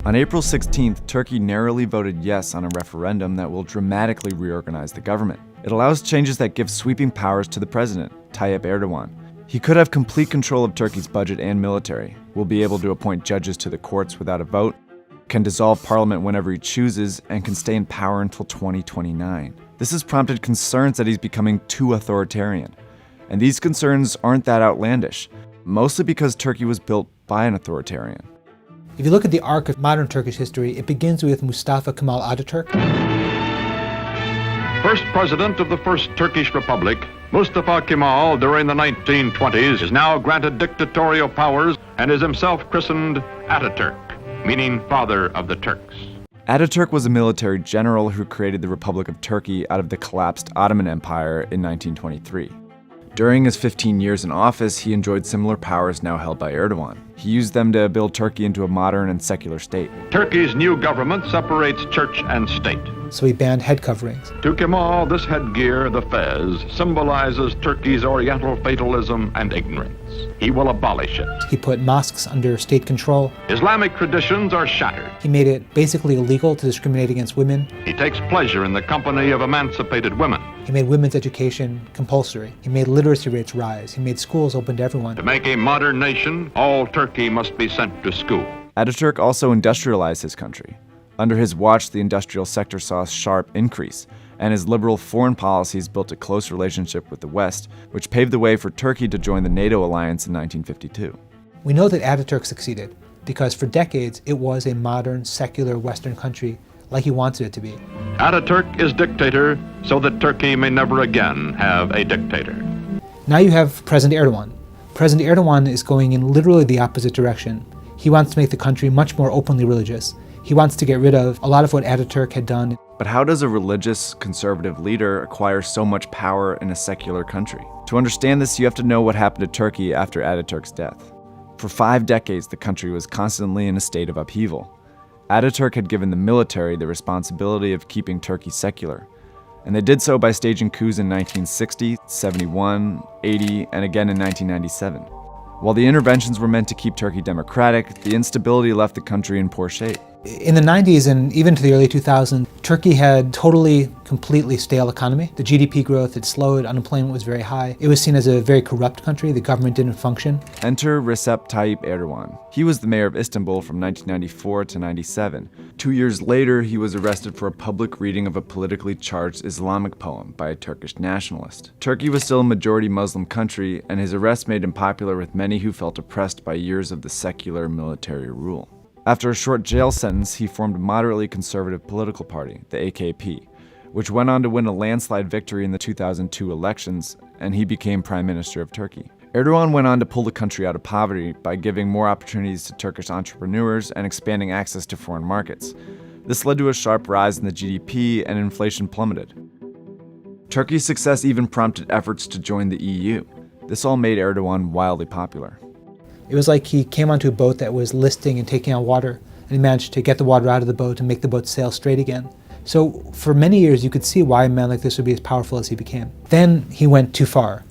On April 16th, Turkey narrowly voted yes on a referendum that will dramatically reorganize the government. It allows changes that give sweeping powers to the president, Tayyip Erdogan. He could have complete control of Turkey's budget and military, will be able to appoint judges to the courts without a vote, can dissolve parliament whenever he chooses, and can stay in power until 2029. This has prompted concerns that he's becoming too authoritarian. And these concerns aren't that outlandish, mostly because Turkey was built by an authoritarian. If you look at the arc of modern Turkish history, it begins with Mustafa Kemal Ataturk. First president of the First Turkish Republic, Mustafa Kemal, during the 1920s, is now granted dictatorial powers and is himself christened Ataturk, meaning father of the Turks. Ataturk was a military general who created the Republic of Turkey out of the collapsed Ottoman Empire in 1923. During his 15 years in office, he enjoyed similar powers now held by Erdogan. He used them to build Turkey into a modern and secular state. Turkey's new government separates church and state. So he banned head coverings. To Kemal, this headgear, the fez, symbolizes Turkey's Oriental fatalism and ignorance. He will abolish it. He put mosques under state control. Islamic traditions are shattered. He made it basically illegal to discriminate against women. He takes pleasure in the company of emancipated women. He made women's education compulsory. He made literacy rates rise. He made schools open to everyone. To make a modern nation, all Turkey must be sent to school. Ataturk also industrialized his country. Under his watch, the industrial sector saw a sharp increase, and his liberal foreign policies built a close relationship with the West, which paved the way for Turkey to join the NATO alliance in 1952. We know that Ataturk succeeded because for decades it was a modern, secular Western country like he wanted it to be. Ataturk is dictator so that Turkey may never again have a dictator. Now you have President Erdogan. President Erdogan is going in literally the opposite direction. He wants to make the country much more openly religious. He wants to get rid of a lot of what Ataturk had done. But how does a religious, conservative leader acquire so much power in a secular country? To understand this, you have to know what happened to Turkey after Ataturk's death. For 5 decades, the country was constantly in a state of upheaval. Ataturk had given the military the responsibility of keeping Turkey secular, and they did so by staging coups in 1960, 71, 80, and again in 1997. While the interventions were meant to keep Turkey democratic, the instability left the country in poor shape. In the 90s and even to the early 2000s, Turkey had completely stale economy. The GDP growth had slowed, unemployment was very high. It was seen as a very corrupt country, the government didn't function. Enter Recep Tayyip Erdogan. He was the mayor of Istanbul from 1994 to 97. 2 years later, he was arrested for a public reading of a politically charged Islamic poem by a Turkish nationalist. Turkey was still a majority Muslim country, and his arrest made him popular with many who felt oppressed by years of the secular military rule. After a short jail sentence, he formed a moderately conservative political party, the AKP, which went on to win a landslide victory in the 2002 elections, and he became Prime Minister of Turkey. Erdogan went on to pull the country out of poverty by giving more opportunities to Turkish entrepreneurs and expanding access to foreign markets. This led to a sharp rise in the GDP, and inflation plummeted. Turkey's success even prompted efforts to join the EU. This all made Erdogan wildly popular. It was like he came onto a boat that was listing and taking on water, and he managed to get the water out of the boat and make the boat sail straight again. So for many years, you could see why a man like this would be as powerful as he became. Then he went too far.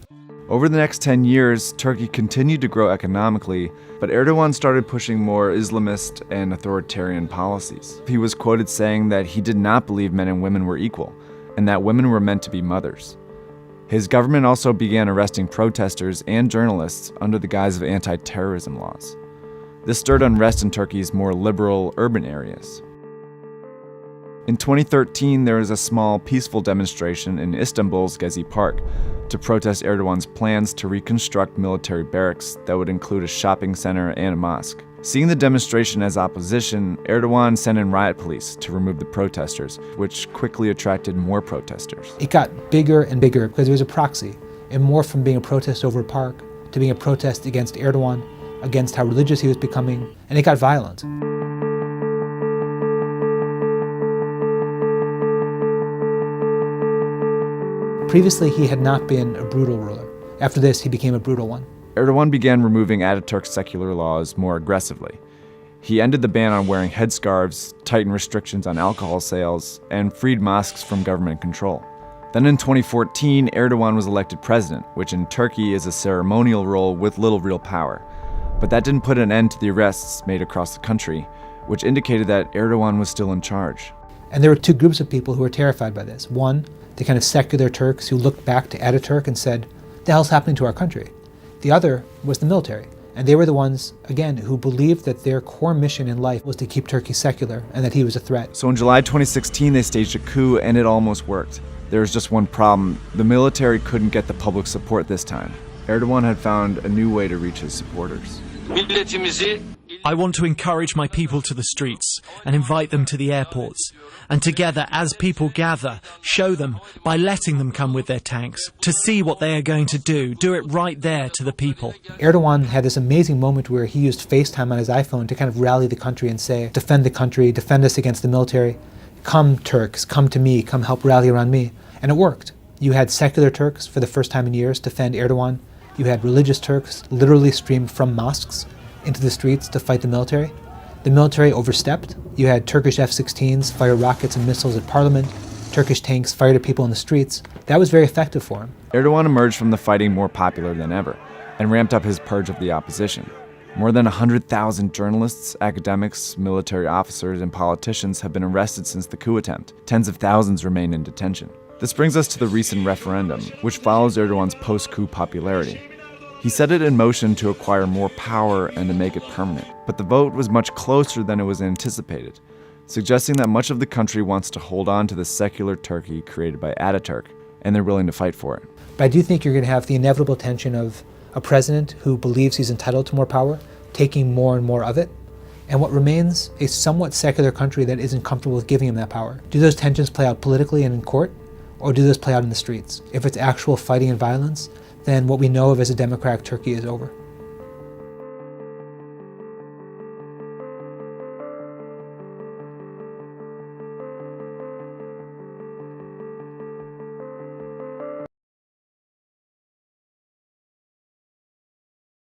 Over the next 10 years, Turkey continued to grow economically, but Erdogan started pushing more Islamist and authoritarian policies. He was quoted saying that he did not believe men and women were equal, and that women were meant to be mothers. His government also began arresting protesters and journalists under the guise of anti-terrorism laws. This stirred unrest in Turkey's more liberal urban areas. In 2013, there was a small, peaceful demonstration in Istanbul's Gezi Park to protest Erdogan's plans to reconstruct military barracks that would include a shopping center and a mosque. Seeing the demonstration as opposition, Erdogan sent in riot police to remove the protesters, which quickly attracted more protesters. It got bigger and bigger because it was a proxy. It morphed from being a protest over a park to being a protest against Erdogan, against how religious he was becoming, and it got violent. Previously, he had not been a brutal ruler. After this, he became a brutal one. Erdogan began removing Ataturk's secular laws more aggressively. He ended the ban on wearing headscarves, tightened restrictions on alcohol sales, and freed mosques from government control. Then in 2014, Erdogan was elected president, which in Turkey is a ceremonial role with little real power. But that didn't put an end to the arrests made across the country, which indicated that Erdogan was still in charge. And there were two groups of people who were terrified by this. One, the kind of secular Turks who looked back to Ataturk and said, "The hell's happening to our country?" The other was the military. And they were the ones, again, who believed that their core mission in life was to keep Turkey secular and that he was a threat. So in July 2016, they staged a coup, and it almost worked. There was just one problem. The military couldn't get the public support this time. Erdogan had found a new way to reach his supporters. I want to encourage my people to the streets and invite them to the airports. And together, as people gather, show them, by letting them come with their tanks, to see what they are going to do it right there to the people. Erdogan had this amazing moment where he used FaceTime on his iPhone to kind of rally the country and say, defend the country, defend us against the military. Come Turks, come to me, come help rally around me. And it worked. You had secular Turks for the first time in years defend Erdogan. You had religious Turks literally stream from mosques into the streets to fight the military. The military overstepped. You had Turkish F-16s fire rockets and missiles at parliament. Turkish tanks fired at people in the streets. That was very effective for him. Erdogan emerged from the fighting more popular than ever and ramped up his purge of the opposition. More than 100,000 journalists, academics, military officers, and politicians have been arrested since the coup attempt. Tens of thousands remain in detention. This brings us to the recent referendum, which follows Erdogan's post-coup popularity. He set it in motion to acquire more power and to make it permanent. But the vote was much closer than it was anticipated, suggesting that much of the country wants to hold on to the secular Turkey created by Ataturk, and they're willing to fight for it. But I do think you're going to have the inevitable tension of a president who believes he's entitled to more power, taking more and more of it, and what remains a somewhat secular country that isn't comfortable with giving him that power. Do those tensions play out politically and in court, or do those play out in the streets? If it's actual fighting and violence, then what we know of as a democratic Turkey is over.